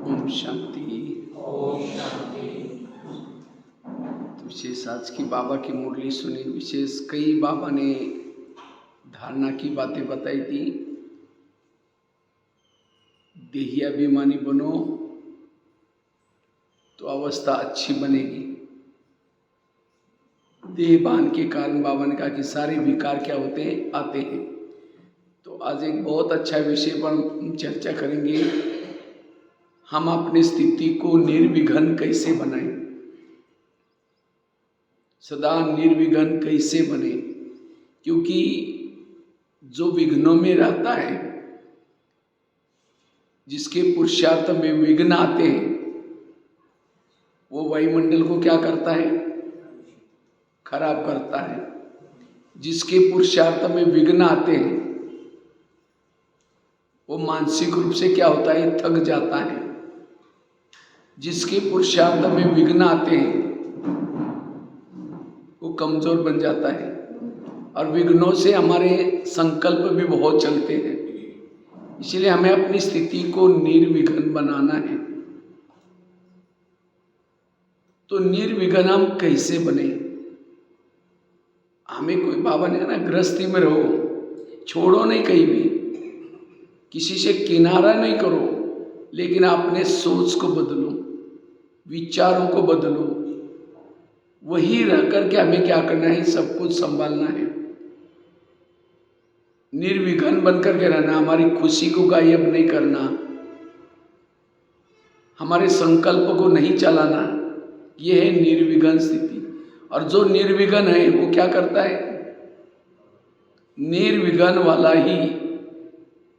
ओम शांति। ओम शांति। तो विशेष आज की बाबा की मुरली सुनी। विशेष कई बाबा ने धारणा की बातें बताई थी। देही अभिमानी बनो तो अवस्था अच्छी बनेगी। देहभान के कारण बाबा ने कहा कि सारे विकार क्या होते हैं, आते हैं। तो आज एक बहुत अच्छा विषय पर हम चर्चा करेंगे। हम अपनी स्थिति को निर्विघ्न कैसे बनाएं, सदा निर्विघ्न कैसे बने। क्योंकि जो विघ्नों में रहता है, जिसके पुरुषार्थ में विघ्न आते हैं, वो वायुमंडल को क्या करता है, खराब करता है। जिसके पुरुषार्थ में विघ्न आते हैं, वो मानसिक रूप से क्या होता है, थक जाता है। जिसके पुरुषार्थ में विघ्न आते हैं, वो कमजोर बन जाता है। और विघ्नों से हमारे संकल्प भी बहुत चलते हैं। इसलिए हमें अपनी स्थिति को निर्विघ्न बनाना है। तो निर्विघ्न हम कैसे बने? हमें कोई बाबा ने कहा ना, गृहस्थी में रहो, छोड़ो नहीं कहीं भी, किसी से किनारा नहीं करो, लेकिन अपने सोच को बदलो, विचारों को बदलो। वही रह करके हमें क्या करना है, सब कुछ संभालना है। निर्विघ्न बनकर के रहना, हमारी खुशी को गायब नहीं करना, हमारे संकल्प को नहीं चलाना। यह है निर्विघ्न स्थिति। और जो निर्विघ्न है वो क्या करता है, निर्विघ्न वाला ही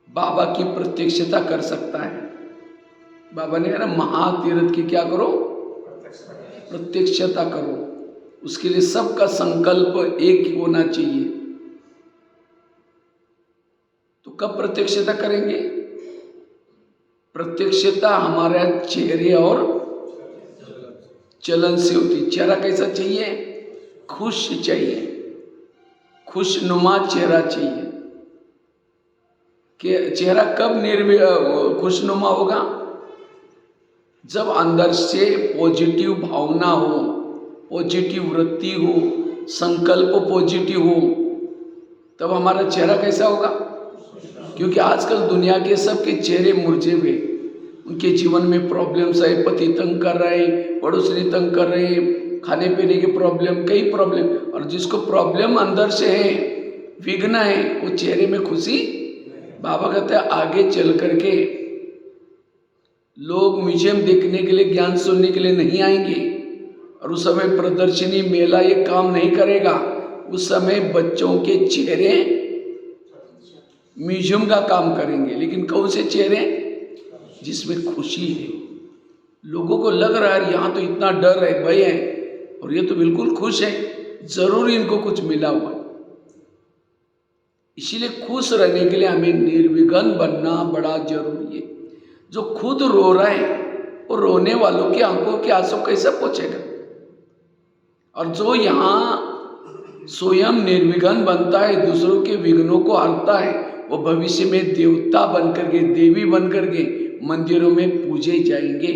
बाबा की प्रत्यक्षता कर सकता है। बाबा ने कहा ना, महातीर्थ की क्या करो, प्रत्यक्षता करो। उसके लिए सबका संकल्प एक होना चाहिए। तो कब प्रत्यक्षता करेंगे? प्रत्यक्षता हमारे चेहरे और चलन से होती। चेहरा कैसा चाहिए, खुश चाहिए, खुशनुमा चेहरा चाहिए। कि चेहरा कब खुशनुमा होगा? जब अंदर से पॉजिटिव भावना हो, पॉजिटिव वृत्ति हो, संकल्प पॉजिटिव हो, तब हमारा चेहरा कैसा होगा। क्योंकि आजकल दुनिया के सबके चेहरे मुरझे हुए, उनके जीवन में प्रॉब्लम्स है। पति तंग कर रहे हैं, पड़ोसी तंग कर रहे हैं, खाने पीने की प्रॉब्लम, कई प्रॉब्लम। और जिसको प्रॉब्लम अंदर से है, विघ्न है, वो चेहरे में खुशी। बाबा कहते हैं आगे चल करके लोग म्यूजियम देखने के लिए, ज्ञान सुनने के लिए नहीं आएंगे। और उस समय प्रदर्शनी, मेला ये काम नहीं करेगा। उस समय बच्चों के चेहरे म्यूजियम का काम करेंगे। लेकिन कौन से चेहरे? जिसमें खुशी है। लोगों को लग रहा है यहाँ तो इतना डर है, भय है, और ये तो बिल्कुल खुश है, जरूर इनको कुछ मिला हुआ। इसीलिए खुश रहने के लिए हमें निर्विघ्न बनना बड़ा जरूरी है। जो खुद रो रहा है, वो रोने वालों की आंखों के आंसू कैसे पहुंचेगा? और जो यहाँ स्वयं निर्विघ्न बनता है, दूसरों के विघ्नों को हरता है, वो भविष्य में देवता बनकर के, देवी बनकर के मंदिरों में पूजे जाएंगे।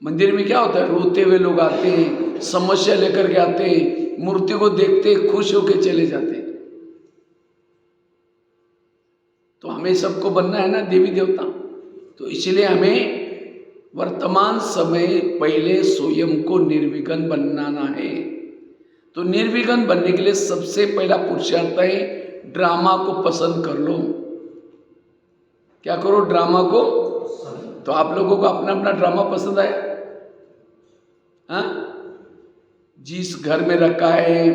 मंदिर में क्या होता है, रोते हुए लोग आते हैं, समस्या लेकर के आते हैं, मूर्ति को देखते खुश होकर चले जाते हैं। तो हमें सबको बनना है ना देवी देवता। तो इसलिए हमें वर्तमान समय पहले स्वयं को निर्विघ्न बनाना है। तो निर्विघ्न बनने के लिए सबसे पहला पुरुषार्थ है, ड्रामा को पसंद कर लो। क्या करो, ड्रामा को। तो आप लोगों को अपना अपना ड्रामा पसंद आया? हाँ, जिस घर में रखा है,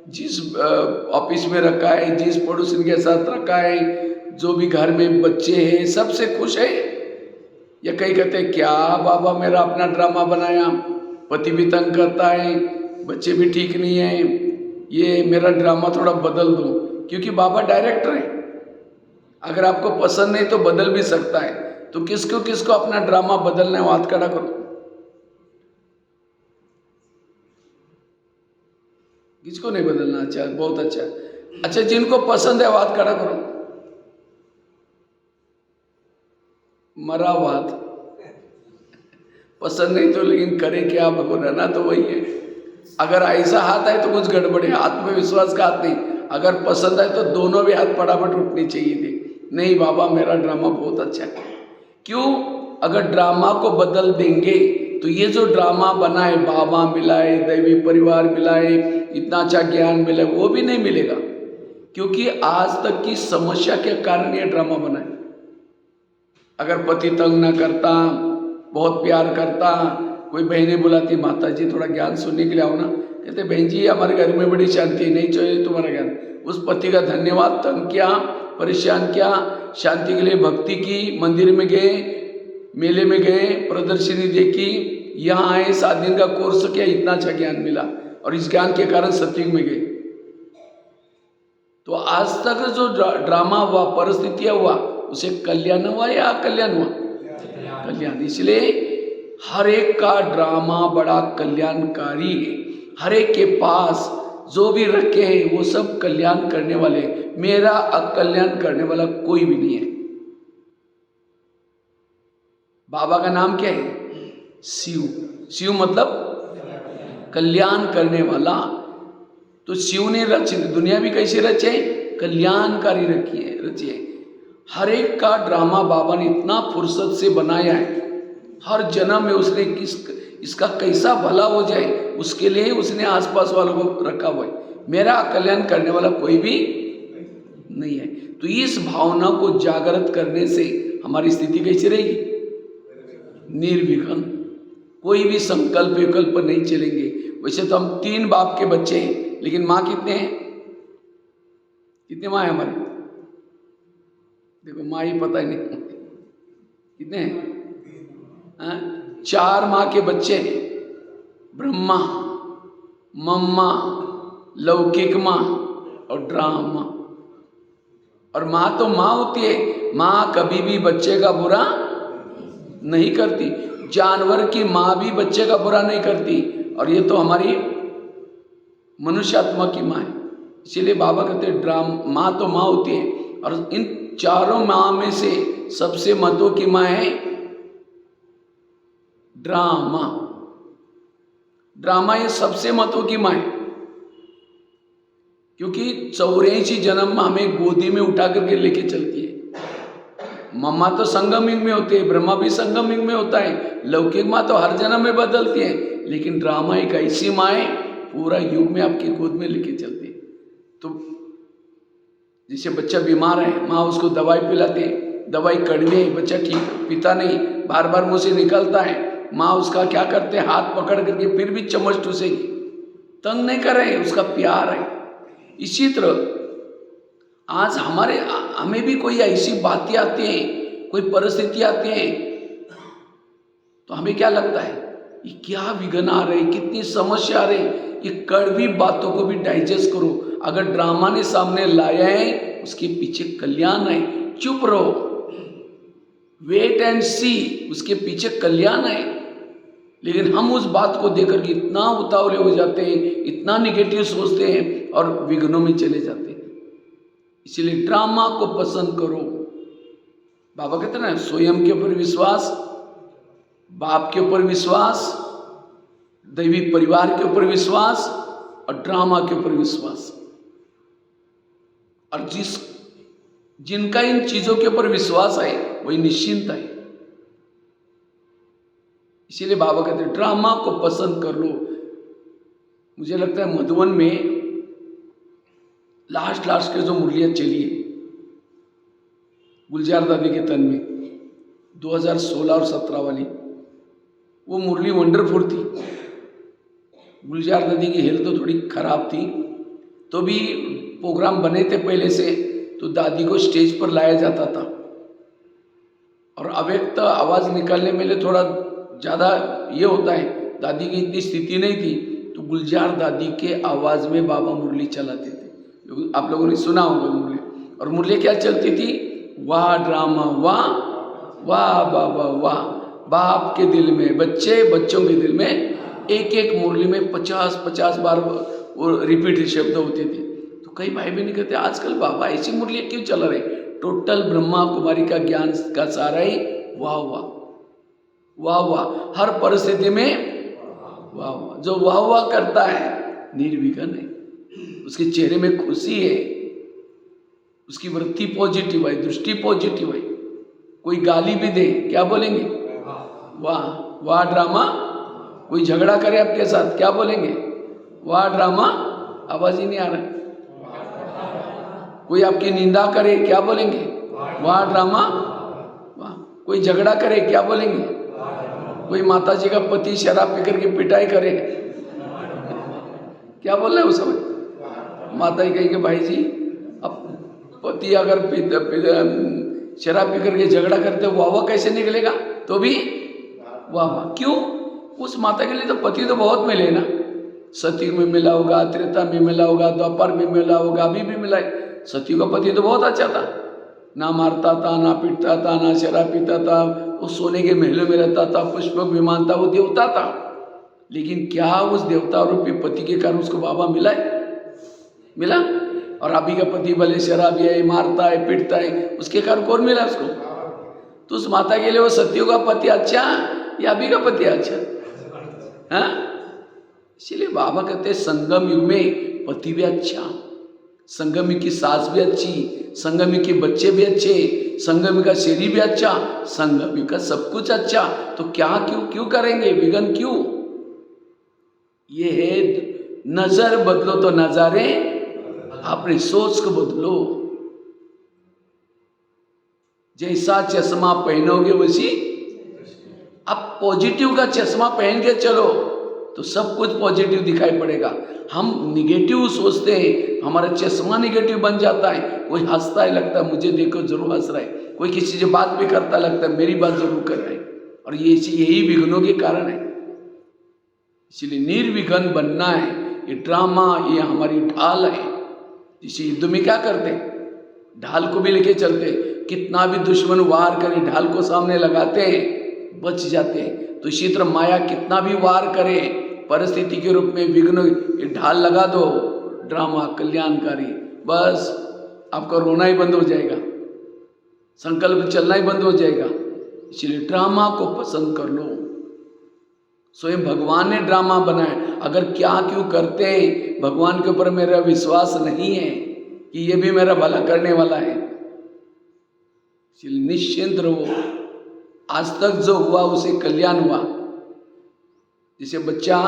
जिस ऑफिस में रखा है, जिस पड़ोसी के साथ रखा है, जो भी घर में बच्चे हैं, सबसे खुश है। या कई कहते हैं क्या बाबा मेरा अपना ड्रामा बनाया, पति भी तंग करता है, बच्चे भी ठीक नहीं है, ये मेरा ड्रामा थोड़ा बदल दो। क्योंकि बाबा डायरेक्टर है। अगर आपको पसंद नहीं तो बदल भी सकता है। तो किसको किसको अपना ड्रामा बदलना है, हाथ खड़ा करो। किसको नहीं बदलना? अच्छा, बहुत अच्छा। अच्छा, जिनको पसंद है हाथ खड़ा करो। मरा हुआ हाथ, पसंद नहीं तो लेकिन करे क्या, रहना तो वही है। अगर ऐसा हाथ आए तो कुछ गड़बड़ है, आत्मविश्वास का हाथ नहीं। अगर पसंद आए तो दोनों भी हाथ फटाफट उठने चाहिए थे। नहीं बाबा मेरा ड्रामा बहुत अच्छा है। क्यों? अगर ड्रामा को बदल देंगे तो ये जो ड्रामा बना है, बाबा मिलाए, दैवी परिवार मिलाए, इतना अच्छा ज्ञान मिले, वो भी नहीं मिलेगा। क्योंकि आज तक की समस्या के कारण ये ड्रामा बना है। अगर पति तंग ना करता, बहुत प्यार करता, कोई बहनें बुलाती, माता जी थोड़ा ज्ञान सुनने के लिए आओ ना, कहते बहन जी हमारे घर में बड़ी शांति, नहीं चाहिए तुम्हारा ज्ञान। उस पति का धन्यवाद, तंग किया, परेशान किया, शांति के लिए भक्ति की, मंदिर में गए, मेले में गए, प्रदर्शनी देखी, यहाँ आए, 7 दिन का कोर्स किया, इतना अच्छा ज्ञान मिला और इस ज्ञान के कारण सत्युग में गए। तो आज तक जो ड्रामा हुआ, परिस्थितियां हुआ, उसे कल्याण हुआ या अकल्याण हुआ? कल्याण। इसलिए हर एक का ड्रामा बड़ा कल्याणकारी है। हर एक के पास जो भी रखे हैं वो सब कल्याण करने वाले। मेरा अकल्याण करने वाला कोई भी नहीं है। बाबा का नाम क्या है? शिव। शिव मतलब कल्याण करने वाला। तो शिव ने रची, दुनिया भी कैसे रचे? कल्याणकारी रची है। हर एक का ड्रामा बाबा ने इतना फुर्सत से बनाया है। हर जन्म में उसने इसका कैसा भला हो जाए उसके लिए उसने आसपास वालों को रखा हुआ है। मेरा कल्याण करने वाला कोई भी नहीं है। तो इस भावना को जागृत करने से हमारी स्थिति कैसी रहेगी? निर्विघ्न। कोई भी संकल्प विकल्प नहीं चलेंगे। वैसे तो हम 3 बाप के बच्चे हैं, लेकिन माँ कितने हैं? कितने माँ है हमारे? देखो माँ ही पता ही नहीं कितने हैं। 4 माँ के बच्चे हैं, ब्रह्मा, मम्मा, लौकिक माँ और ड्रामा। और माँ तो माँ होती है, माँ कभी भी बच्चे का बुरा नहीं करती। जानवर की माँ भी बच्चे का बुरा नहीं करती, और ये तो हमारी मनुष्यात्मा की माँ है। इसीलिए बाबा कहते हैं माँ तो माँ होती है। और इन 4 माँ में से सबसे महत्व की माँ है ड्रामा। ड्रामा ये सबसे महत्व की माँ है, क्योंकि 84 जन्म हमें गोदी में उठा करके लेके चलती है। मम्मा तो संगम युग में होती है, ब्रह्मा भी संगम युग में होता है, लौकिक माँ तो हर जन्म में बदलती है, लेकिन ड्रामा एक ऐसी माँ है पूरा युग में आपकी गोद में लेके चलती है। तो जैसे बच्चा बीमार है, माँ उसको दवाई पिलाती है, दवाई कड़वी है, बच्चा ठीक पीता नहीं, बार बार मुंह से निकलता है, माँ उसका क्या करते हैं, हाथ पकड़ करके फिर भी चम्मच टूसेगी, तंग नहीं कर रहे, उसका प्यार है। इसी तरह आज हमें भी कोई ऐसी बातें आती हैं, कोई परिस्थिति आती है, तो हमें क्या लगता है ये क्या विघ्न आ रहे, कितनी समस्या आ रही। ये कड़वी बातों को भी डाइजेस्ट करो। अगर ड्रामा ने सामने लाया है उसके पीछे कल्याण है, चुप रहो, वेट एंड सी, उसके पीछे कल्याण है। लेकिन हम उस बात को देकर के इतना उतावले हो जाते हैं, इतना निगेटिव सोचते हैं और विघ्नों में चले जाते हैं। इसलिए ड्रामा को पसंद करो। बाबा कहते हैं ना, स्वयं के ऊपर विश्वास, बाप के ऊपर विश्वास, दैवी परिवार के ऊपर विश्वास और ड्रामा के ऊपर विश्वास। और जिनका इन चीजों के ऊपर विश्वास है वही निश्चिंत है। इसीलिए बाबा कहते हैं ड्रामा को पसंद कर लो। मुझे लगता है मधुबन में लास्ट के जो मुरलियाँ चली है गुलजार दादी के तन में 2016 और 17 वाली, वो मुरली वंडरफुल थी। गुलजार दादी की हेल्थ तो थोड़ी खराब थी, तो भी प्रोग्राम बने थे पहले से, तो दादी को स्टेज पर लाया जाता था और अव्यक्त आवाज़ निकालने में लिए थोड़ा ज़्यादा ये होता है, दादी की इतनी स्थिति नहीं थी, तो गुलजार दादी के आवाज़ में बाबा मुरली चलाते थे। आप लोगों ने सुना होगा मुरली। और मुरली क्या चलती थी? वाह ड्रामा वाह, वाह बाबा वाह। बाप के दिल में बच्चे, बच्चों के दिल में एक मुरली में 50 बार वो रिपीट शब्द होते थे। तो कई भाई बहन कहते आजकल बाबा ऐसी मुरली क्यों चला रहे? टोटल ब्रह्मा कुमारी का ज्ञान का सारा ही वाह वाह। वाह वाह, हर परिस्थिति में वाह वाह। जो वाह वाह करता है निर्विघ्न है, उसके चेहरे में खुशी है, उसकी वृत्ति पॉजिटिव है, दृष्टि पॉजिटिव है। कोई गाली भी दे क्या बोलेंगे? वाह वाह ड्रामा। कोई झगड़ा करे आपके साथ क्या बोलेंगे? वाह ड्रामा। आवाज ही नहीं आ रहा। कोई आपकी निंदा करे क्या बोलेंगे? वाह ड्रामा। वाह। कोई झगड़ा करे क्या बोलेंगे? कोई माता जी का पति शराब पी करके पिटाई करे क्या बोल रहे हैं उस समय? माता जी कहेंगे भाई जी, अब पति अगर शराब पी करके झगड़ा करते वाह वाह कैसे निकलेगा? तो भी वाह वाह। क्यों? उस माता के लिए तो पति तो बहुत मिले ना। सतयुग में मिला होगा, त्रेता में मिला होगा, द्वापर में मिला होगा, अभी भी मिला है। सतयुग का पति तो बहुत अच्छा था, ना मारता था, ना पीटता था, ना शराब पीता था, वो सोने के महलों में रहता था, पुष्पक विमान था, वो देवता था। लेकिन क्या उस देवता रूपी पति के कारण उसको बाबा मिला है? मिला? और अभी का पति भले शराबी है, मारता है, पीटता है, उसके कारण कौन मिला उसको? तो उस माता के लिए वो सतयुग का पति अच्छा या अभी का पति अच्छा? हाँ, इसलिए बाबा कहते हैं संगम युग में पति भी अच्छा, संगम युग की सास भी अच्छी, संगम युग के बच्चे भी अच्छे, संगम युग का शरीर भी अच्छा, संगम युग का सब कुछ अच्छा। तो क्या क्यों करेंगे विघ्न? क्यों? ये है नजर बदलो तो नजारे, अपनी सोच को बदलो। जैसा चश्मा पहनोगे वैसी, अब पॉजिटिव का चश्मा पहन के चलो तो सब कुछ पॉजिटिव दिखाई पड़ेगा। हम निगेटिव सोचते हैं, हमारा चश्मा निगेटिव बन जाता है। कोई हंसता है, लगता है मुझे देखो जरूर हंस रहा है, कोई किसी से बात भी करता लगता है मेरी बात जरूर कर रहा है। और ये यही विघ्नों के कारण है। इसलिए निर्विघ्न बनना है। ये ड्रामा, ये हमारी ढाल है। इसी युद्ध में क्या करते हैं? ढाल को भी लेके चलते, कितना भी दुश्मन वार करे ढाल को सामने लगाते हैं, बच जाते हैं। तो इसी तरह माया कितना भी वार करे, परिस्थिति के रूप में विघ्न ढाल लगा दो, ड्रामा कल्याणकारी, बस आपका रोना ही बंद हो जाएगा, संकल्प चलना ही बंद हो जाएगा। इसलिए ड्रामा को पसंद कर लो। स्वयं भगवान ने ड्रामा बनाया। अगर क्या क्यों करते हैं, भगवान के ऊपर मेरा विश्वास नहीं है कि ये भी मेरा भला करने वाला है, इसलिए निश्चिंत रहो। आज तक जो हुआ उसे कल्याण हुआ। जैसे बच्चा,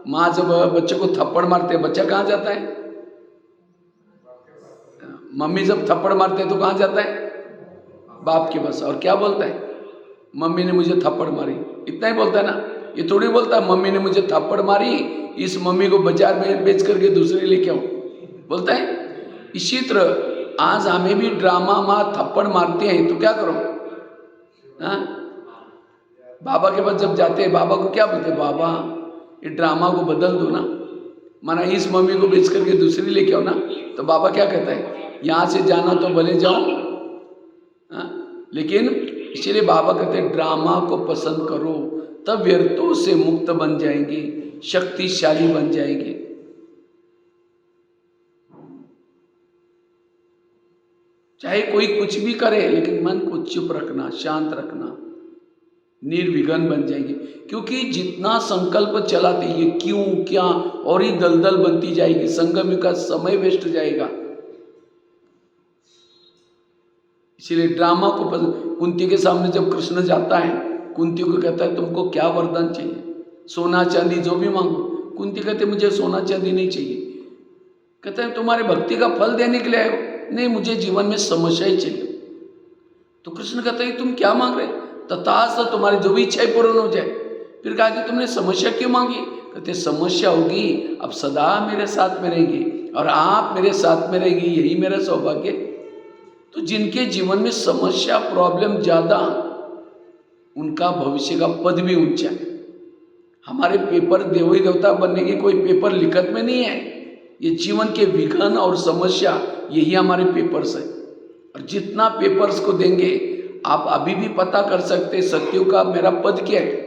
माँ जब बच्चे को थप्पड़ मारते, बच्चा कहाँ जाता है? मम्मी जब थप्पड़ मारते हैं तो कहाँ जाता है? बाप के पास। और क्या बोलता है? मम्मी ने मुझे थप्पड़ मारी, इतना ही बोलता है ना। ये थोड़ी बोलता है मम्मी ने मुझे थप्पड़ मारी, इस मम्मी को बाजार में बेच करके दूसरे लेके आओ, बोलता है। इसी तरह आज हमें भी ड्रामा माँ थप्पड़ मारते हैं तो क्या करो? हाँ, बाबा के पास जब जाते हैं, बाबा को क्या बोलते? बाबा ये ड्रामा को बदल दो ना, माना इस मम्मी को बेच करके दूसरी लेके आओ ना। तो बाबा क्या कहता है? यहाँ से जाना तो भले जाओ, हाँ? लेकिन इसलिए बाबा कहते हैं ड्रामा को पसंद करो, तब व्यर्थों से मुक्त बन जाएंगे, शक्तिशाली बन जाएंगे। चाहे कोई कुछ भी करे, लेकिन मन को चुप रखना, शांत रखना, निर्विघ्न बन जाएंगे। क्योंकि जितना संकल्प चलाते ये क्यों क्या और ही दलदल बनती जाएगी, संगम का समय वेस्ट जाएगा। इसलिए ड्रामा को कुंती के सामने जब कृष्ण जाता है, कुंती को कहता है तुमको क्या वरदान चाहिए? सोना चांदी जो भी मांगो। कुंती कहते मुझे सोना चांदी नहीं चाहिए। कहते हैं तुम्हारे भक्ति का फल देने के लिए आए हो? नहीं, मुझे जीवन में समस्या ही चाहिए। तो कृष्ण कहता है तुम क्या मांग रहे? तथास्तु, तुम्हारी जो भी इच्छाएं पूर्ण हो जाए। फिर कहा कि तुमने समस्या क्यों मांगी? कहते समस्या होगी, अब सदा मेरे साथ में रहेंगी और आप मेरे साथ में रहेंगी, यही मेरा सौभाग्य। तो जिनके जीवन में समस्या प्रॉब्लम ज्यादा, उनका भविष्य का पद भी ऊंचा है। हमारे पेपर देवी देवता बनने की कोई पेपर लिखत में नहीं है। ये जीवन के विघ्न और समस्या, यही हमारे पेपर्स है। और जितना पेपर्स को देंगे, आप अभी भी पता कर सकते सत्युग का मेरा पद क्या है।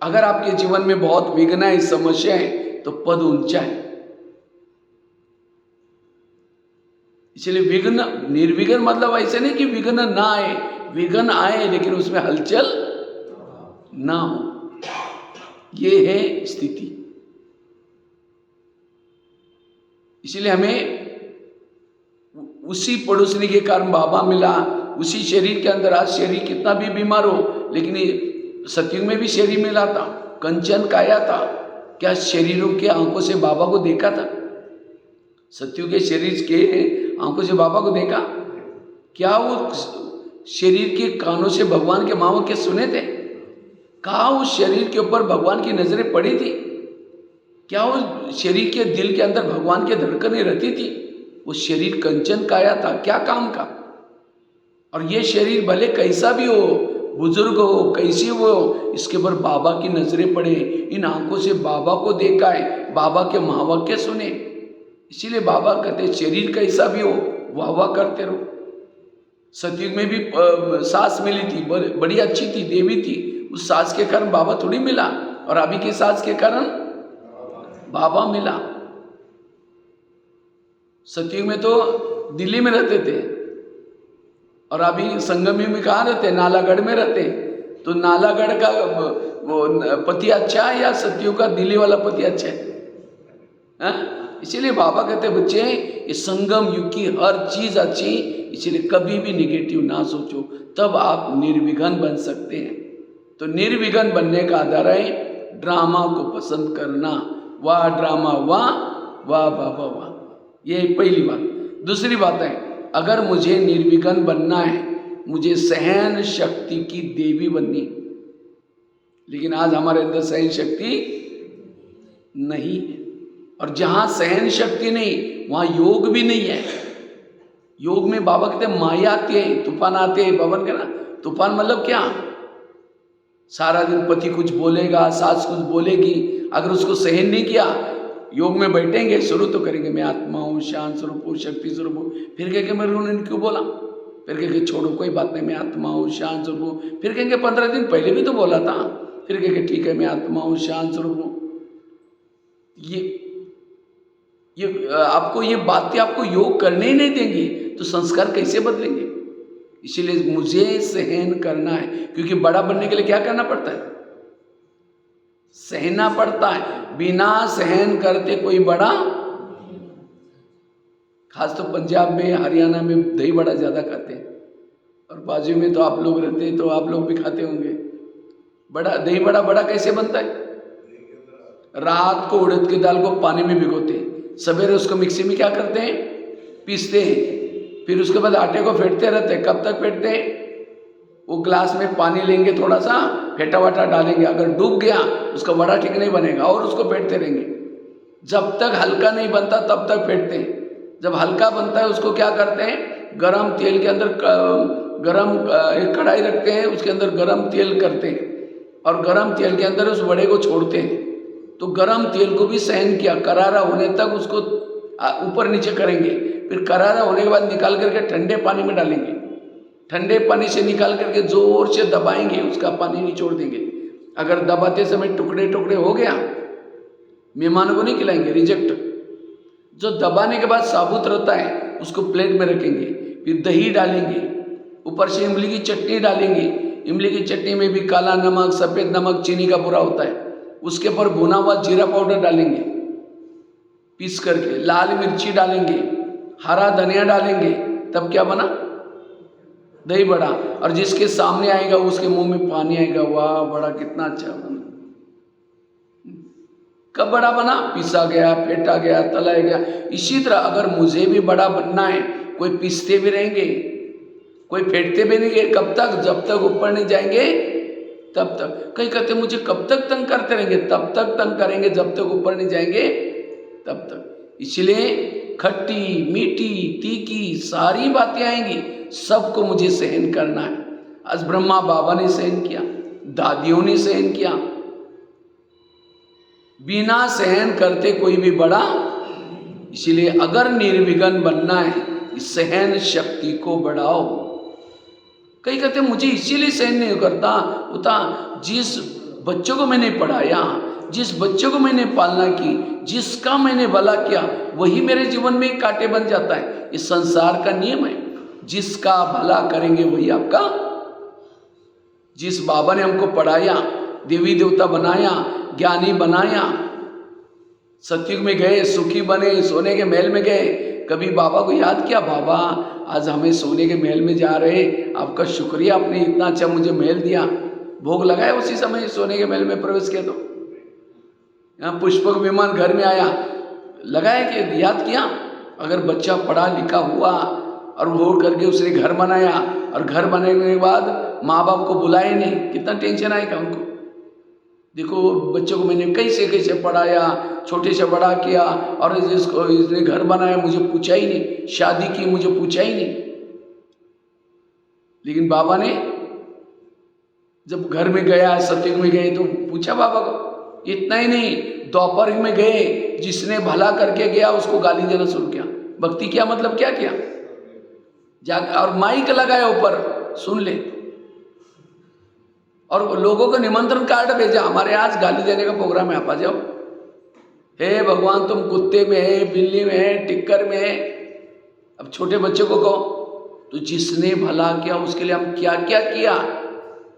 अगर आपके जीवन में बहुत विघ्न है, समस्या है, तो पद ऊंचा है। इसलिए विघ्न, निर्विघ्न मतलब ऐसे नहीं कि विघ्न ना आए, विघ्न आए लेकिन उसमें हलचल ना हो, ये है स्थिति। इसलिए हमें उसी पड़ोसनी के कारण बाबा मिला, उसी शरीर के अंदर। आज शरीर कितना भी बीमार हो, लेकिन ये सतयुग में भी शरीर मिला था, कंचन काया था। क्या शरीरों के आंखों से बाबा को देखा था? सतयुग के शरीर के आंखों से बाबा को देखा? क्या वो शरीर के कानों से भगवान के महावाक्य सुने थे? कहा उस शरीर के ऊपर भगवान की नजरें पड़ी थी? क्या वो शरीर के दिल के अंदर भगवान की धड़कनें रहती थी? वो शरीर कंचन काया था, क्या काम का? और ये शरीर भले कैसा भी हो, बुजुर्ग हो, कैसी हो, इसके ऊपर बाबा की नजरें पड़े, इन आंखों से बाबा को देखा है, बाबा के महावाक्य सुने। इसीलिए बाबा कहते शरीर कैसा भी हो वाह वाह करते रहो। सतयुग में भी सास मिली थी, बड़ी अच्छी थी, देवी थी। उस सास के कारण बाबा थोड़ी मिला, और अभी की सास के कारण बाबा मिला। सतयुग में तो दिल्ली में रहते थे, और अभी संगम युग में कहाँ रहते? नालागढ़ में रहते। तो नालागढ़ का वो पति अच्छा है या सतयुग का दिल्ली वाला पति अच्छा है? इसीलिए बाबा कहते बच्चे, ये संगम युग की हर चीज अच्छी, इसलिए कभी भी निगेटिव ना सोचो, तब आप निर्विघ्न बन सकते हैं। तो निर्विघ्न बनने का आधार है ड्रामा को पसंद करना। वाह ड्रामा वाह, वाह बाबा वाह। ये पहली बात। दूसरी बात है, अगर मुझे निर्विघ्न बनना है, मुझे सहन शक्ति की देवी बननी। लेकिन आज हमारे अंदर सहन शक्ति नहीं है, और जहां सहन शक्ति नहीं वहां योग भी नहीं है। योग में बाबा कहते माया आती है, तूफान आते हैं। बाबा कहना तूफान मतलब क्या? सारा दिन पति कुछ बोलेगा, सास कुछ बोलेगी, अगर उसको सहन नहीं किया, योग में बैठेंगे, शुरू तो करेंगे मैं आत्मा हूँ, शांत स्वरूप हूँ, शक्ति स्वरूप हूँ, फिर कहेंगे मैं उन्होंने क्यों बोला, फिर कहेंगे छोड़ो कोई बात नहीं, मैं आत्मा हूँ, शांत स्वरूप हूँ, फिर कहेंगे 15 दिन पहले भी तो बोला था, फिर कहेंगे ठीक है मैं आत्मा हूँ, शांत स्वरूप हूँ। ये आपको ये बातें आपको योग करने ही नहीं देंगी, तो संस्कार कैसे बदलेंगे? इसीलिए मुझे सहन करना है, क्योंकि बड़ा बनने के लिए क्या करना पड़ता है? सहना पड़ता है। बिना सहन करते कोई बड़ा, खास तो पंजाब में, हरियाणा में दही बड़ा ज्यादा खाते हैं, और बाजू में तो आप लोग रहते हैं तो आप लोग भी खाते होंगे। बड़ा दही बड़ा कैसे बनता है? रात को उड़द की दाल को पानी में भिगोते हैं, सवेरे उसको मिक्सी में क्या करते हैं? पीसते हैं, फिर उसके बाद आटे को फेंटते रहते हैं। कब तक फेंटते हैं? वो ग्लास में पानी लेंगे, थोड़ा सा फेंटा वाटा डालेंगे, अगर डूब गया उसका वड़ा ठीक नहीं बनेगा, और उसको फेंटते रहेंगे जब तक हल्का नहीं बनता, तब तक फेंटते हैं। जब हल्का बनता है उसको क्या करते हैं? गरम तेल के अंदर गरम एक कढ़ाई रखते हैं, उसके अंदर गरम तेल करते हैं, और गरम तेल के अंदर उस वड़े को छोड़ते हैं। तो गरम तेल को भी सहन किया, करारा होने तक उसको ऊपर नीचे करेंगे, फिर करारा होने के बाद निकाल करके ठंडे पानी में डालेंगे, ठंडे पानी से निकाल करके जोर से दबाएंगे, उसका पानी निचोड़ देंगे। अगर दबाते समय टुकड़े टुकड़े हो गया, मेहमानों को नहीं खिलाएंगे, रिजेक्ट। जो दबाने के बाद साबुत रहता है उसको प्लेट में रखेंगे, फिर दही डालेंगे, ऊपर से इमली की चटनी डालेंगे। इमली की चटनी में भी काला नमक, सफ़ेद नमक, चीनी का बुरा होता है, उसके ऊपर भुना हुआ जीरा पाउडर डालेंगे पीस करके, लाल मिर्ची डालेंगे, हरा धनिया डालेंगे, तब क्या बना? दही बड़ा। और जिसके सामने आएगा उसके मुंह में पानी आएगा, वाह बड़ा कितना अच्छा बना। कब बड़ा बना? पिसा गया, फेंटा गया, तलाया गया। इसी तरह अगर मुझे भी बड़ा बनना है, कोई पीसते भी रहेंगे, कोई फेंटते भी नहीं। कब तक? जब तक ऊपर नहीं जाएंगे तब तक। कई कहते मुझे कब तक तंग करते रहेंगे? तब तक तंग करेंगे जब तक ऊपर नहीं जाएंगे तब तक। इसलिए खट्टी मीठी तीखी सारी बातें आएंगी, सबको मुझे सहन करना है। आज ब्रह्मा बाबा ने सहन किया, दादियों ने सहन किया। बिना सहन करते कोई भी बड़ा। इसलिए अगर निर्विघ्न बनना है, सहन शक्ति को बढ़ाओ। कई कहते मुझे इसीलिए सहन नहीं करता होता, जिस बच्चों को मैंने पढ़ाया, जिस बच्चों को मैंने पालना की, जिसका मैंने भला किया, वही मेरे जीवन में कांटे बन जाता है। इस संसार का नियम है, जिसका भला करेंगे वही आपका। जिस बाबा ने हमको पढ़ाया, देवी देवता बनाया, ज्ञानी बनाया, सतयुग में गए, सुखी बने, सोने के महल में गए, कभी बाबा को याद किया, बाबा आज हमें सोने के महल में जा रहे, आपका शुक्रिया, आपने इतना अच्छा मुझे महल दिया, भोग लगाया, उसी समय सोने के महल में प्रवेश किया। तो यहाँ पुष्पक विमान घर में आया, लगाया कि याद किया। अगर बच्चा पढ़ा लिखा हुआ और वोट करके उसने घर बनाया, और घर बनाने के बाद माँ बाप को बुलाए नहीं, कितना टेंशन आएगा उनको। देखो बच्चों को मैंने कैसे कैसे पढ़ाया, छोटे से बड़ा किया, और इसने घर बनाया, मुझे पूछा ही नहीं, शादी की मुझे पूछा ही नहीं। लेकिन बाबा ने जब घर में गया, सतयुग में गए, तो पूछा बाबा को। इतना ही नहीं, द्वापर में गए, जिसने भला करके गया उसको गाली देना शुरू किया। भक्ति क्या मतलब क्या किया, और माइक लगाया ऊपर, सुन ले, और लोगों को निमंत्रण कार्ड भेजा, हमारे आज गाली देने का प्रोग्राम है, आप आ जाओ। हे भगवान, तुम कुत्ते में है, बिल्ली में है, टिक्कर में है। अब छोटे बच्चे को कहो, तो जिसने भला किया उसके लिए हम क्या क्या किया,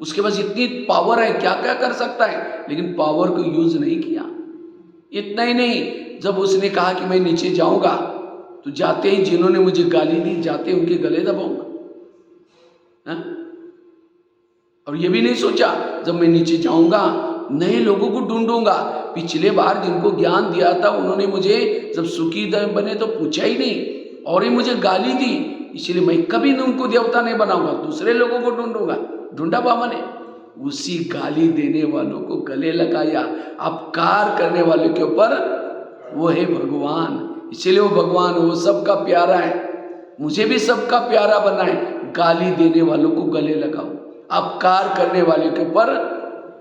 उसके पास इतनी पावर है, क्या क्या कर सकता है, लेकिन पावर को यूज नहीं किया। इतना ही नहीं, जब उसने कहा कि मैं नीचे जाऊंगा, तो जाते ही जिन्होंने मुझे गाली दी, जाते उनके गले दबाऊंगा। और ये भी नहीं सोचा जब मैं नीचे जाऊंगा नए लोगों को ढूंढूंगा। पिछले बार जिनको ज्ञान दिया था उन्होंने मुझे जब सुखी बने तो पूछा ही नहीं, और ही मुझे गाली दी, इसलिए मैं कभी उनको देवता नहीं बनाऊंगा, दूसरे लोगों को ढूंढूंगा। ढूंढा बाबा ने, उसी गाली देने वालों को गले लगाया, अपकार करने वाले के ऊपर, वो है भगवान। इसलिए वो भगवान, वो सबका प्यारा है, मुझे भी सबका प्यारा बनाए। गाली देने वालों को गले लगाओ, अपकार करने वाले के ऊपर।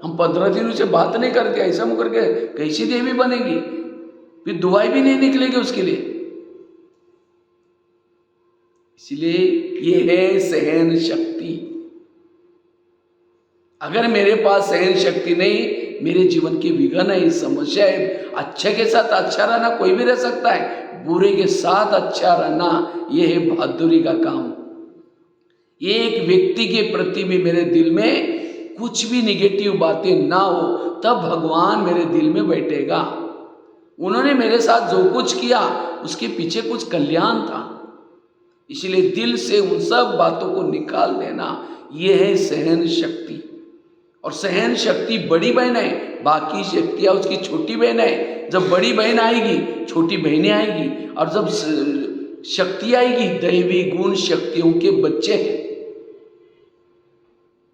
हम 15 दिनों से बात नहीं करते, ऐसा मुकर के कैसी देवी बनेगी, फिर दुआई भी नहीं निकलेगी उसके लिए। इसलिए ये है सहन शक्ति। अगर मेरे पास सहन शक्ति नहीं, मेरे जीवन की विघन है, समस्या है। अच्छे के साथ अच्छा रहना कोई भी रह सकता है, बुरे के साथ अच्छा रहना यह है बहादुरी का काम। एक व्यक्ति के प्रति भी मेरे दिल में कुछ भी निगेटिव बातें ना हो, तब भगवान मेरे दिल में बैठेगा। उन्होंने मेरे साथ जो कुछ किया उसके पीछे कुछ कल्याण था, इसलिए दिल से उन सब बातों को निकाल देना, यह है सहन शक्ति। और सहन शक्ति बड़ी बहन है, बाकी शक्तियाँ उसकी छोटी बहन है। जब बड़ी बहन आएगी, छोटी बहनें आएगी, और जब शक्ति आएगी, दैवी गुण शक्तियों के बच्चे हैं।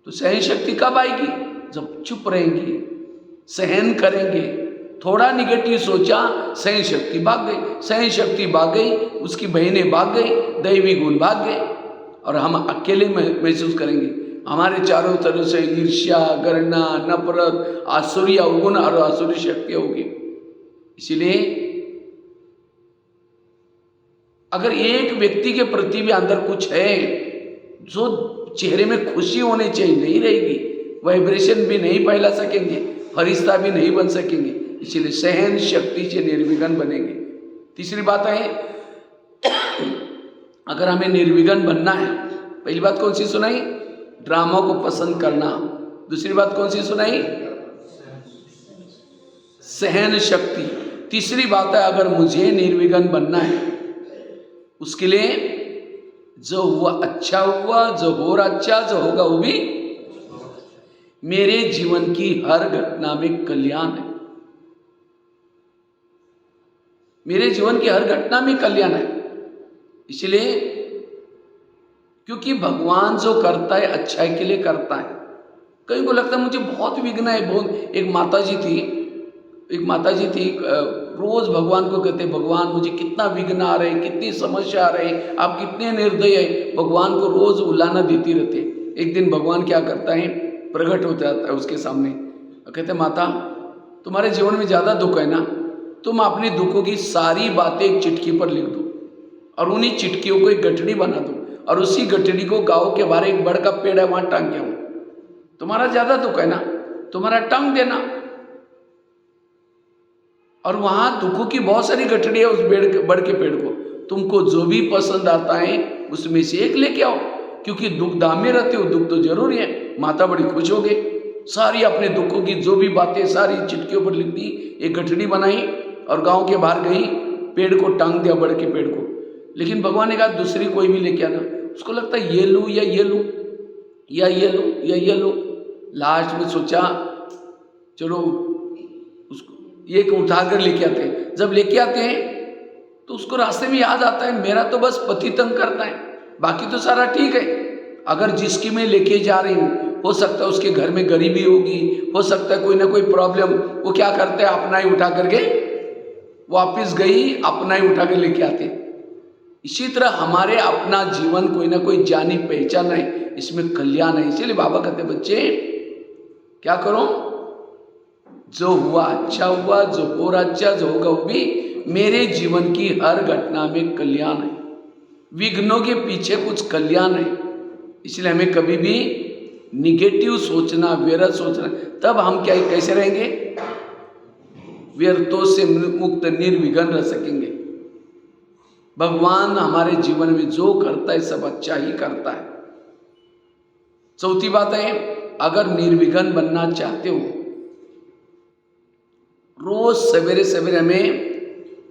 तो सहन शक्ति कब आएगी, जब चुप रहेंगे, सहन करेंगे। थोड़ा निगेटिव सोचा, सहन शक्ति भाग गई, सहन शक्ति भाग गई, उसकी बहनें भाग गई, दैवी गुण भाग गए, और हम अकेले महसूस करेंगे। हमारे चारों तरफ से ईर्ष्या, घृणा, नफरत, आसुरी अवगुण और आसुरी शक्ति होगी। इसीलिए अगर एक व्यक्ति के प्रति भी अंदर कुछ है, जो चेहरे में खुशी होनी चाहिए, नहीं रहेगी, वाइब्रेशन भी नहीं फैला सकेंगे, फरिश्ता भी नहीं बन सकेंगे। इसलिए सहन शक्ति से निर्विघ्न बनेंगे। तीसरी बात है, अगर हमें निर्विघ्न बनना है, पहली बात कौन सी सुनाई, ड्रामा को पसंद करना। दूसरी बात कौन सी सुनाई, सहन शक्ति। तीसरी बात है, अगर मुझे निर्विघ्न बनना है, उसके लिए जो हुआ अच्छा हुआ, जो हो रहा अच्छा, जो होगा वो भी। मेरे जीवन की हर घटना में कल्याण है, मेरे जीवन की हर घटना में कल्याण है। इसलिए क्योंकि भगवान जो करता है अच्छाई के लिए करता है। कई को लगता है मुझे बहुत विघ्न है, बहुत। एक माताजी थी, रोज भगवान को कहते, भगवान मुझे कितना विघ्न आ रहे, कितनी समस्या आ रही, आप कितने निर्दय है। भगवान को रोज उलाना देती रहते। एक दिन भगवान क्या करता है, प्रकट होता है उसके सामने, कहते माता तुम्हारे जीवन में ज़्यादा दुख है ना, तुम अपने दुखों की सारी बातें एक चिटकी पर लिख दो, और उन्हीं चिटकियों को एक गठड़ी बना दो, और उसी गठड़ी को गाँव के बाहर एक बड़ का पेड़ है वहाँ टांग के आओ। तुम्हारा ज़्यादा दुख है ना, तुम्हारा टांग देना, और वहाँ दुखों की बहुत सारी गठड़ी है उस बड़ के पेड़ को, तुमको जो भी पसंद आता है उसमें से एक लेके आओ, क्योंकि दुख दाम में रहते हो, दुख तो जरूरी है। माता बड़ी खुश हो गई, सारी अपने दुखों की जो भी बातें सारी चिट्ठियों पर लिख दी, एक गठड़ी बनाई और गांव के बाहर गई, पेड़ को टांग दिया, बड़ के पेड़ को। लेकिन भगवान ने कहा दूसरी कोई भी लेके आना। उसको लगता है ये लूँ या ये लूँ या ये लूँ या ये लूँ। लास्ट में सोचा चलो उसको एक उठा कर लेके आते हैं। जब लेके आते हैं तो उसको रास्ते में याद आता है मेरा तो बस पति तंग करता है, बाकी तो सारा ठीक है। अगर जिसकी मैं लेके जा रही हूँ हो सकता है उसके घर में गरीबी होगी, हो सकता है कोई ना कोई प्रॉब्लम, वो क्या करते हैं अपना ही उठा करके वापस गई, अपना ही उठा कर लेके आते। इसी तरह हमारे अपना जीवन कोई ना कोई जानी पहचान है, इसमें कल्याण है। इसीलिए बाबा कहते बच्चे क्या करो, जो हुआ अच्छा हुआ, जो हो रहा अच्छा, जो होगा वो भी। मेरे जीवन की हर घटना में कल्याण है, विघ्नों के पीछे कुछ कल्याण है। इसलिए हमें कभी भी निगेटिव सोचना, व्यर्थ सोचना, तब हम क्या कैसे रहेंगे, व्यर्थों से मुक्त निर्विघ्न रह सकेंगे। भगवान हमारे जीवन में जो करता है सब अच्छा ही करता है। चौथी बात है, अगर निर्विघ्न बनना चाहते हो, रोज सवेरे सवेरे हमें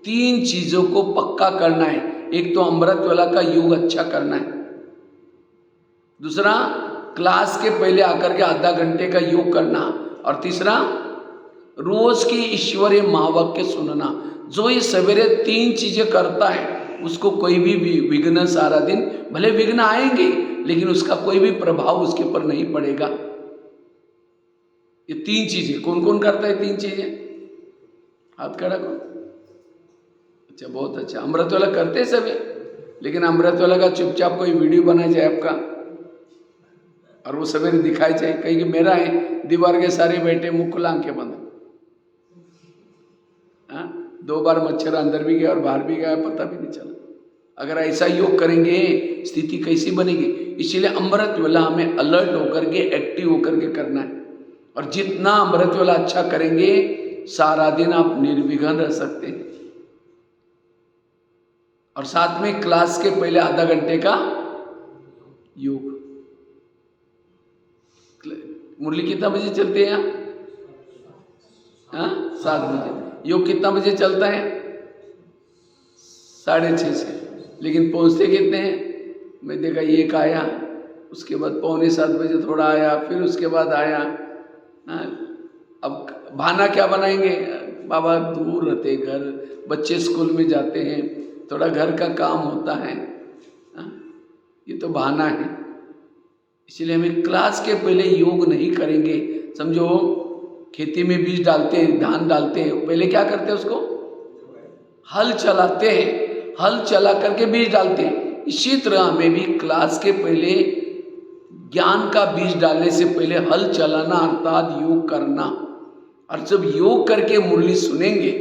3 चीजों को पक्का करना है। एक तो अमृत वेला का योग अच्छा करना है, दूसरा क्लास के पहले आकर के आधा घंटे का योग करना, और तीसरा रोज की ईश्वरीय महावाक्य सुनना। जो ये सवेरे 3 चीजें करता है उसको कोई भी विघ्न सारा दिन, भले विघ्न आएंगे लेकिन उसका कोई भी प्रभाव उसके ऊपर नहीं पड़ेगा। ये 3 चीजें कौन कौन करता है? 3 चीजें हाथ खड़ा करो। अच्छा, बहुत अच्छा। अमृत वाला करते सभी, लेकिन अमृत वाला का चुपचाप कोई वीडियो बना जाए आपका और वो सवेरे दिखाई जाए, कहीं कि मेरा है, दीवार के सारे बैठे मुंह खुला आंखें बंद। 2 बार मच्छर अंदर भी गया और बाहर भी गया, पता भी नहीं चला। अगर ऐसा योग करेंगे स्थिति कैसी बनेगी? इसीलिए अमृत वेला हमें अलर्ट होकर के, एक्टिव होकर के करना है। और जितना अमृत वेला अच्छा करेंगे सारा दिन आप निर्विघ्न रह सकते हैं। और साथ में क्लास के पहले आधा घंटे का योग। मुरली कितना बजे चलते हैं यहाँ? 7 बजे। योग कितना बजे चलता है? 6:30 से। लेकिन पहुँचते कितने हैं? मैं देखा एक आया, उसके बाद 6:45 बजे थोड़ा आया, फिर उसके बाद आया। अब बहाना क्या बनाएंगे? बाबा दूर रहते घर, बच्चे स्कूल में जाते हैं, थोड़ा घर का काम होता है। ये तो बहाना है। इसलिए हमें क्लास के पहले योग नहीं करेंगे। समझो खेती में बीज डालते हैं, धान डालते हैं, पहले क्या करते हैं? उसको हल चलाते हैं, हल चला करके बीज डालते हैं। इसी तरह हमें भी क्लास के पहले ज्ञान का बीज डालने से पहले हल चलाना अर्थात योग करना। और जब योग करके मुरली सुनेंगे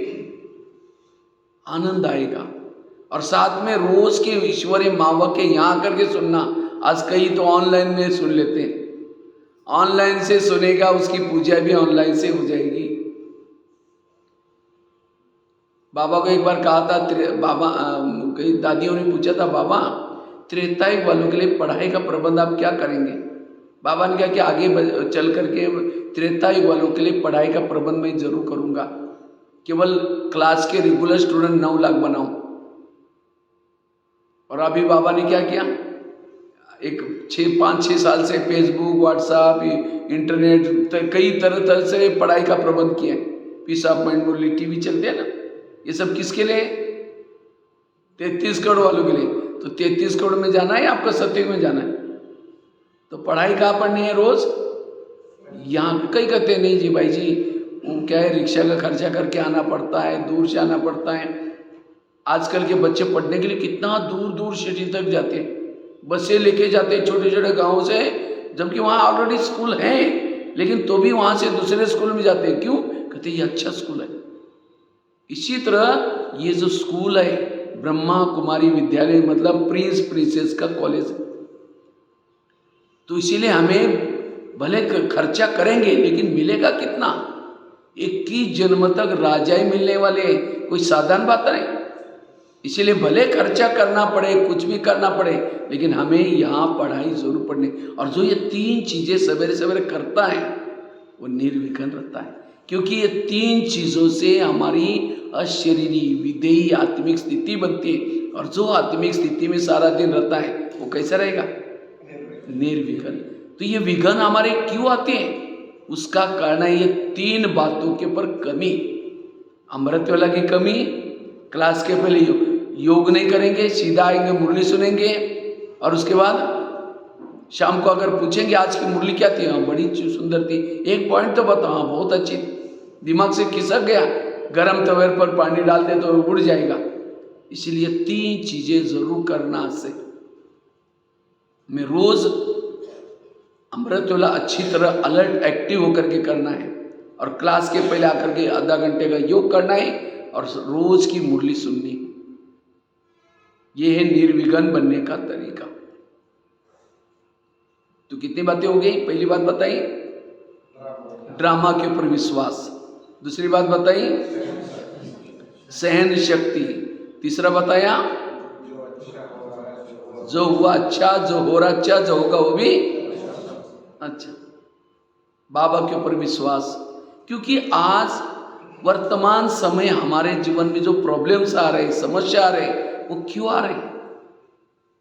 आनंद आएगा। और साथ में रोज के ईश्वरीय महावाक्य यहाँ करके सुनना। आज कई तो ऑनलाइन में सुन लेते हैं, ऑनलाइन से सुनेगा उसकी पूजा भी ऑनलाइन से हो जाएगी। बाबा को एक बार कहा था, बाबा कई दादियों ने पूछा था, बाबा त्रेतायुग वालों के लिए पढ़ाई का प्रबंध आप क्या करेंगे? बाबा ने कहा कि आगे चल करके त्रेतायुग वालों के लिए पढ़ाई का प्रबंध मैं जरूर करूँगा। केवल क्लास के रेगुलर स्टूडेंट 9 लाख बनाऊं। और अभी बाबा ने क्या किया? एक 5-6 साल से फेसबुक, व्हाट्सएप, इंटरनेट, कई तरह से पढ़ाई का प्रबंध किया है। Peace of mind Murli TV चलते हैं ना, ये सब किसके लिए? 33 करोड़ वालों के लिए। तो 33 करोड़ में जाना है, आपका सत्युग में जाना है। तो पढ़ाई कहाँ पढ़नी है? रोज यहाँ। कई कहते हैं नहीं जी भाई जी, वो क्या है, रिक्शा का खर्चा करके आना पड़ता है, दूर से आना पड़ता है। आजकल के बच्चे पढ़ने के लिए कितना दूर दूर सिटी तक जाते हैं, बसें लेके जाते हैं छोटे छोटे गाँव से, जबकि वहाँ ऑलरेडी स्कूल है, लेकिन तो भी वहाँ से दूसरे स्कूल में जाते हैं। क्यों? कहते ये अच्छा स्कूल है। इसी तरह ये जो स्कूल है ब्रह्मा कुमारी विद्यालय, मतलब प्रिंस प्रिंसेस का कॉलेज है। तो इसीलिए हमें भले खर्चा करेंगे लेकिन मिलेगा कितना? 21 जन्म तक राजा ही मिलने वाले, कोई साधारण बात नहीं। इसीलिए भले खर्चा करना पड़े, कुछ भी करना पड़े, लेकिन हमें यहाँ पढ़ाई जरूर पढ़नी। और जो ये 3 चीजें सवेरे सवेरे करता है वो निर्विघ्न रहता है, क्योंकि ये 3 चीज़ों से हमारी अशरीरी विदेही आत्मिक स्थिति बनती है। और जो आत्मिक स्थिति में सारा दिन रहता है वो कैसा रहेगा? निर्विघ्न। तो ये विघ्न हमारे क्यों आते हैं? उसका कारण है ये 3 बातों के ऊपर कमी। अमृतवेला की कमी, क्लास के पहले योग नहीं करेंगे, सीधा आएंगे मुरली सुनेंगे, और उसके बाद शाम को अगर पूछेंगे आज की मुरली क्या थी, हाँ बड़ी सुंदर थी, एक पॉइंट तो बताओ, हाँ बहुत अच्छी थी, दिमाग से खिसक गया, गरम तवे पर पानी डाल दे तो उड़ जाएगा। इसलिए 3 चीजें जरूर करना से मैं रोज अमृतवेला अच्छी तरह अलर्ट एक्टिव होकर के करना है, और क्लास के पहले आकर के आधा घंटे का योग करना है, और रोज की मुरली सुननी। ये है निर्विघ्न बनने का तरीका। तो कितनी बातें हो गई? पहली बात बताई ड्रामा के ऊपर विश्वास, दूसरी बात बताई सहन शक्ति, तीसरा बताया जो हुआ अच्छा, जो हो रहा अच्छा, जो होगा वो भी अच्छा। बाबा के ऊपर विश्वास, क्योंकि आज वर्तमान समय हमारे जीवन में जो प्रॉब्लम्स आ रहे, समस्या आ रहे, वो क्यों आ रहे?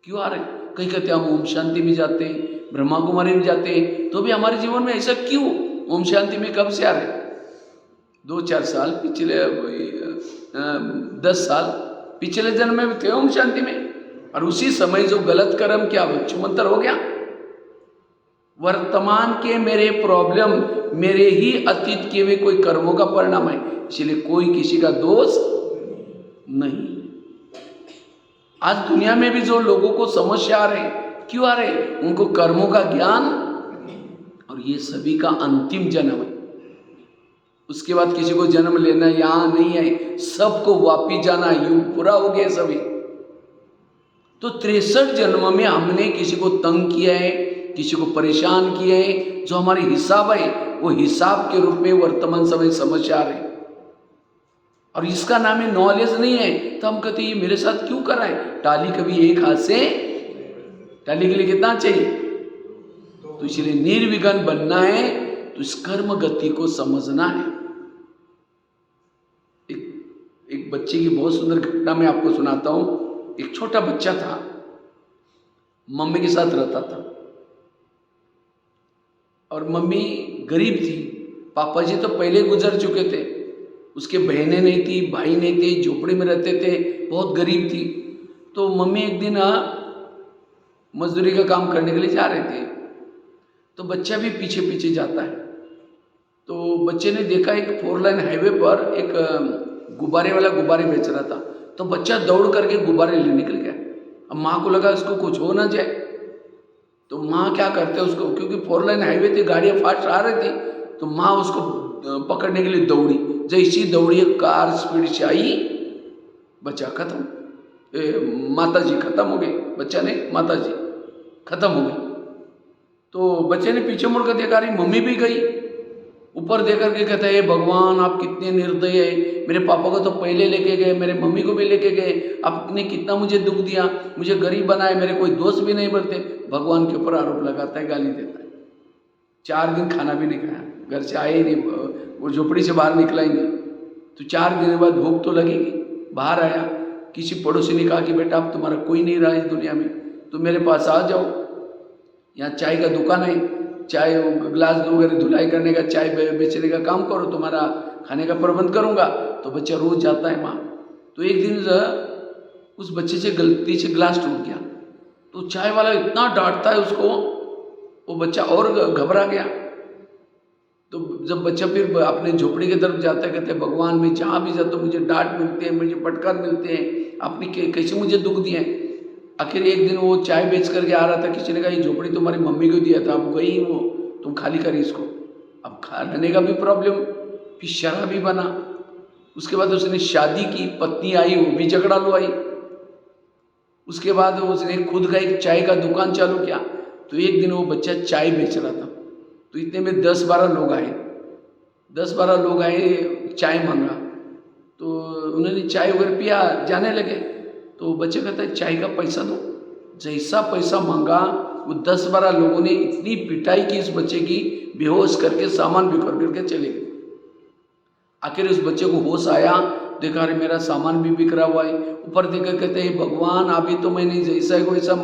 क्यों आ रहे? कहीं कहते हम ओम शांति में जाते हैं, ब्रह्मा कुमारी में जाते हैं, तो भी हमारे जीवन में ऐसा क्यों? ओम शांति में कब से आ रहे? 2-4 साल पिछले 10 साल पिछले जन्म में भी थे ओम शांति में, और उसी समय जो गलत कर्म क्या छुमंतर हो गया। वर्तमान के मेरे प्रॉब्लम मेरे ही अतीत के हुए कोई कर्मों का परिणाम है, इसलिए कोई किसी का दोष नहीं। आज दुनिया में भी जो लोगों को समस्या आ रहे, क्यों आ रहे? उनको कर्मों का ज्ञान, और ये सभी का अंतिम जन्म है। उसके बाद किसी को जन्म लेना यहाँ नहीं है, सबको वापिस जाना, युग पूरा हो गया सभी। तो 63 जन्म में हमने किसी को तंग किया है, किसी को परेशान किया है, जो हमारे हिसाब है वो हिसाब के रूप में वर्तमान समय समस्या आ रहे, और इसका नाम है नॉलेज नहीं है। तो हम कहते ये मेरे साथ क्यों कर रहा है? टाली कभी एक हाथ से, टाली के लिए कितना चाहिए? तो इसलिए निर्विघ्न बनना है तो इस कर्म गति को समझना है। एक बच्चे की बहुत सुंदर घटना मैं आपको सुनाता हूं। एक छोटा बच्चा था, मम्मी के साथ रहता था, और मम्मी गरीब थी, पापा जी तो पहले गुजर चुके थे, उसके बहनें नहीं थी, भाई नहीं थे, झोपड़ी में रहते थे, बहुत गरीब थी। तो मम्मी एक दिन मजदूरी का काम करने के लिए जा रहे थे, तो बच्चा भी पीछे पीछे जाता है। तो बच्चे ने देखा एक 4 लाइन हाईवे पर एक गुब्बारे वाला गुब्बारे बेच रहा था, तो बच्चा दौड़ करके गुब्बारे ले निकल गया। अब माँ को लगा इसको कुछ हो ना जाए, तो माँ क्या करते हैं उसको, क्योंकि 4 लाइन हाईवे थी, गाड़ियाँ फास्ट आ रही थी, तो माँ उसको पकड़ने के लिए दौड़ी। जैसी दौड़ी कार स्पीड से आई, बच्चा खत्म, माता जी खत्म हो गई, बच्चा ने माता जी खत्म हो गई। तो बच्चे ने पीछे मुड़ कर देखा, रही मम्मी भी गई। ऊपर देख करके कहता है भगवान आप कितने निर्दयी है, मेरे पापा को तो पहले लेके गए, मेरे मम्मी को भी लेके गए, आपने कितना मुझे दुख दिया, मुझे गरीब बनाए, मेरे कोई दोस्त भी नहीं बनते। भगवान के ऊपर आरोप लगाता है, गाली देता है। 4 दिन खाना भी नहीं खाया, घर से आए ही नहीं, वो झोपड़ी से बाहर निकला ही नहीं। तो 4 दिन बाद भूख तो लगेगी। बाहर आया, किसी पड़ोसी ने कहा कि बेटा अब तुम्हारा कोई नहीं रहा इस दुनिया में, तो मेरे पास आ जाओ, यहाँ चाय का दुकान है, चाय गिलास वगैरह धुलाई करने का, चाय बेचने का काम करो, तुम्हारा खाने का प्रबंध करूँगा। तो बच्चा रोज जाता है वहाँ। तो एक दिन उस बच्चे से गलती से गिलास टूट गया, तो चाय वाला इतना डांटता है उसको, वो बच्चा और घबरा गया। तो जब बच्चा फिर अपने झोपड़ी की तरफ जाता है, कहते हैं भगवान मैं जहाँ भी जाता हूँ मुझे डांट मिलते हैं, मुझे फटकार मिलते हैं, आपने कैसे मुझे दुख दिए हैं। आखिर एक दिन वो चाय बेच करके आ रहा था, किसी ने कहा ये झोपड़ी तुम्हारी मम्मी को दिया था, अब गई वो, तुम खाली करी इसको। अब खाने का भी प्रॉब्लम, फिर शराबी बना। उसके बाद उसने शादी की, पत्नी आई, वो भी झगड़ालू आई। उसके बाद उसने खुद का एक चाय का दुकान चालू किया। तो एक दिन वो बच्चा चाय बेच रहा था, तो इतने में 10-12 लोग आए, 10-12 लोग आए, चाय मांगा। तो उन्होंने चाय वगैरह पिया, जाने लगे। तो बच्चे कहता है चाय का पैसा दो। जैसा पैसा मांगा, वो 10-12 लोगों ने इतनी पिटाई की इस बच्चे की, बेहोश करके सामान बिखर करके चले गए। आखिर उस बच्चे को होश आया, देखा अरे मेरा सामान भी बिखरा हुआ है। ऊपर देखकर कहते हैं भगवान अभी तो मैंने जैसा है वैसा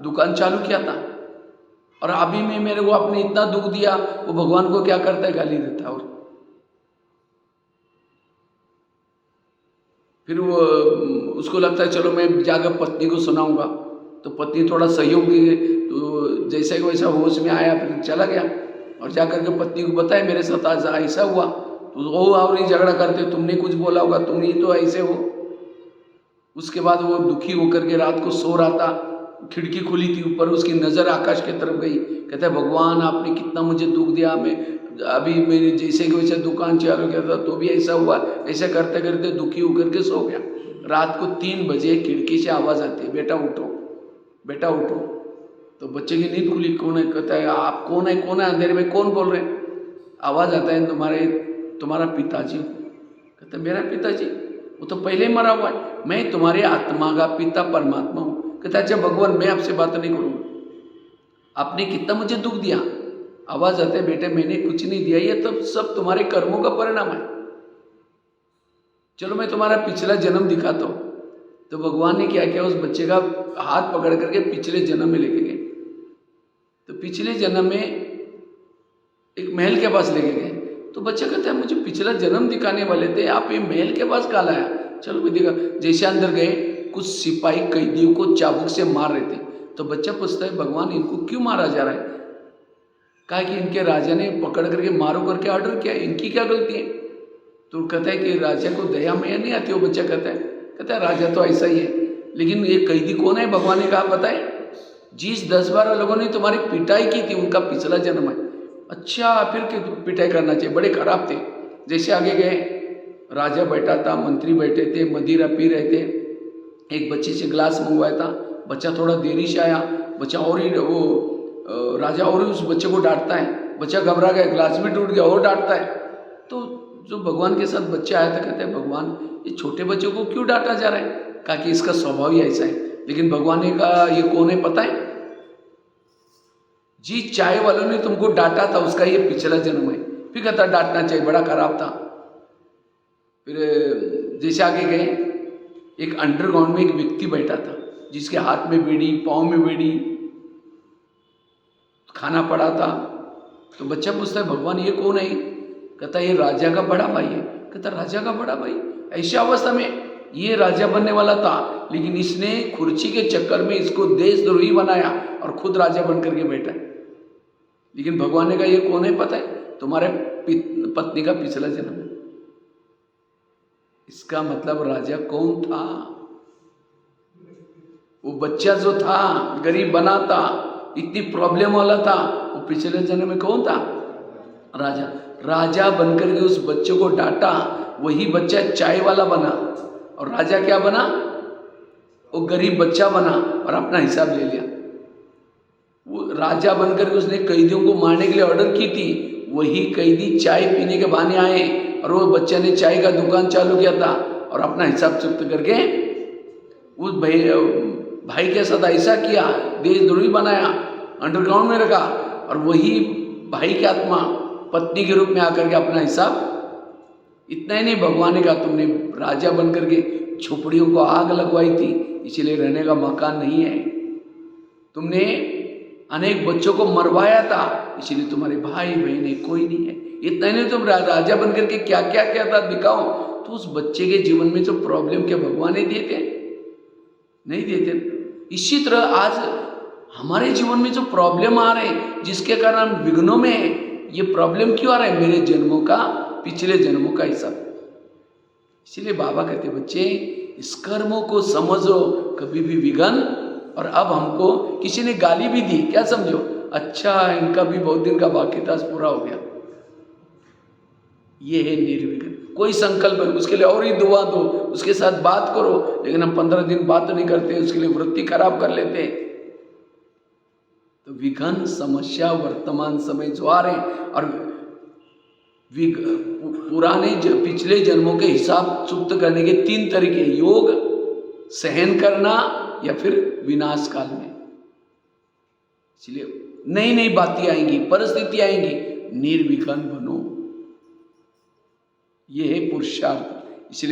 दुकान चालू किया था और अभी में मेरे को आपने इतना दुख दिया। वो भगवान को क्या करता है, गाली देता है। और फिर वो उसको लगता है चलो मैं जाकर पत्नी को सुनाऊंगा, तो पत्नी थोड़ा सहयोग दी, तो जैसे कि वैसा होश में आया, फिर चला गया और जाकर के पत्नी को बताया मेरे साथ ऐसा हुआ। तो वो और ही झगड़ा करते, तुमने कुछ बोला होगा, तुम ही तो ऐसे हो। उसके बाद वो दुखी होकर के रात को सो रहा था, खिड़की खुली थी ऊपर, उसकी नज़र आकाश की तरफ गई। कहता है भगवान आपने कितना मुझे दुख दिया, मैं अभी मैंने जैसे कि वैसे दुकान चालू किया था तो भी ऐसा हुआ। ऐसे करते करते दुखी होकर के सो गया। रात को 3 बजे खिड़की से आवाज़ आती है, बेटा उठो, बेटा उठो। तो बच्चे की नींद खुली। कौन है? कहता है आप कौन है? कौन है? अंधेरे में कौन बोल रहे हैं? आवाज़ आता है तुम्हारा पिताजी। कहता है मेरा पिताजी? वो तो पहले ही मरा हुआ है। मैं तुम्हारे आत्मा का पिता परमात्मा हूँ। कहता है अच्छा भगवान मैं आपसे बात नहीं करूँगा, आपने कितना मुझे दुख दिया। आवाज़ आता है बेटे मैंने कुछ नहीं दिया, ये तब सब तुम्हारे कर्मों का परिणाम है। चलो मैं तुम्हारा पिछला जन्म दिखाता हूँ। तो भगवान ने क्या किया, उस बच्चे का हाथ पकड़ करके पिछले जन्म में लेके गए। तो पिछले जन्म में एक महल के पास लेके गए। तो बच्चा कहता है मुझे पिछला जन्म दिखाने वाले थे, आप ये महल के पास कहाँ लाया? चलो मैं दिखा। जैसे अंदर गए, कुछ सिपाही कैदियों को चाबुक से मार रहे थे। तो बच्चा पूछता है भगवान इनको क्यों मारा जा रहा है? कहा कि इनके राजा ने पकड़ करके मारो करके ऑर्डर किया, इनकी क्या गलती है? तो कहता है कि राजा को दया मैया नहीं आती। वो बच्चा कहता है राजा तो ऐसा ही है, लेकिन ये कैदी कौन है? भगवान ने कहा बताए, जिस 10-12 लोगों ने तुम्हारी पिटाई की थी उनका पिछला जन्म है। अच्छा फिर पिटाई करना चाहिए, बड़े खराब थे। जैसे आगे गए, राजा बैठा था, मंत्री बैठे थे, मदिरा पी रहे थे। एक बच्चे से ग्लास मंगवाया था, बच्चा थोड़ा देरी से आया। बच्चा और ही राजा और उस बच्चे को डांटता है। बच्चा घबरा गया, ग्लास भी टूट गया और डांटता है। तो जो भगवान के साथ बच्चा आया था कहते हैं भगवान ये छोटे बच्चे को क्यों डांटा जा रहा है? कहा कि इसका स्वभाव ही ऐसा है। लेकिन भगवान ने कहा ये कौन है पता है? जी चाय वालों ने तुमको डांटा था उसका ये पिछला जन्म है। फिर कहता डांटना चाहिए, बड़ा खराब था। फिर जैसे आगे गए, एक अंडरग्राउंड में एक व्यक्ति बैठा था जिसके हाथ में बेड़ी, पाँव में बेड़ी, खाना पड़ा था। तो बच्चा पूछता है भगवान ये कौन है? कहता ये राजा का बड़ा भाई है। कहता राजा का बड़ा भाई? ऐसी अवस्था में ये राजा बनने वाला था, लेकिन इसने खुर्ची के चक्कर में इसको देशद्रोही बनाया और खुद राजा बन करके बैठा है। लेकिन भगवान ने कहा ये कौन है पता है? तुम्हारे पत्नी का पिछला जन्म है। इसका मतलब राजा कौन था? वो बच्चा जो था, गरीब बना था, इतनी प्रॉब्लम वाला था, वो पिछले जन्म में कौन था? राजा। राजा बनकर के उस बच्चे को डांटा, वही बच्चा चाय वाला बना और राजा क्या बना? वो गरीब बच्चा बना और अपना हिसाब ले लिया। वो राजा बनकर के उसने कैदियों को मारने के लिए ऑर्डर की थी, वही कैदी चाय पीने के बहाने आए और वो बच्चे ने चाय का दुकान चालू किया था और अपना हिसाब चुप्त करके उस भाई के साथ ऐसा किया, देशद्रोही बनाया, अंडरग्राउंड में रखा। और वही भाई की आत्मा पत्नी के रूप में आकर के अपना हिसाब। इतना ही नहीं, भगवान ने कहा तुमने राजा बनकर के झोपड़ियों को आग लगवाई थी, इसलिए रहने का मकान नहीं है। तुमने अनेक बच्चों को मरवाया था, इसलिए तुम्हारे भाई बहने कोई नहीं है। इतना ही नहीं, तुम राजा बनकर के क्या क्या क्या था दिखाओ। तो उस बच्चे के जीवन में जो प्रॉब्लम क्या भगवान ने दिए थे? नहीं दिए थे। इसी तरह आज हमारे जीवन में जो प्रॉब्लम आ रहे हैं, जिसके कारण हम विघ्नों में हैं, ये प्रॉब्लम क्यों आ रहा है? मेरे जन्मों का, पिछले जन्मों का हिसाब। इसीलिए बाबा कहते बच्चे इस कर्मों को समझो, कभी भी विघ्न। और अब हमको किसी ने गाली भी दी, क्या समझो? अच्छा इनका भी बहुत दिन का बाकी था, पूरा हो गया। ये है निर्विघ्न। कोई संकल्प है उसके लिए और ही दुआ दो, उसके साथ बात करो, लेकिन हम 15 दिन बात नहीं करते, उसके लिए वृत्ति खराब कर लेते। तो विघ्न समस्या वर्तमान समय जो आ रहे हैं, और पुराने पिछले जन्मों के हिसाब चुप्त करने के 3 तरीके, योग, सहन करना या फिर विनाश काल में। इसलिए नई नई बातें आएंगी, परिस्थिति आएंगी, निर्विघ्न बनो। ये है पुरुषार्थ।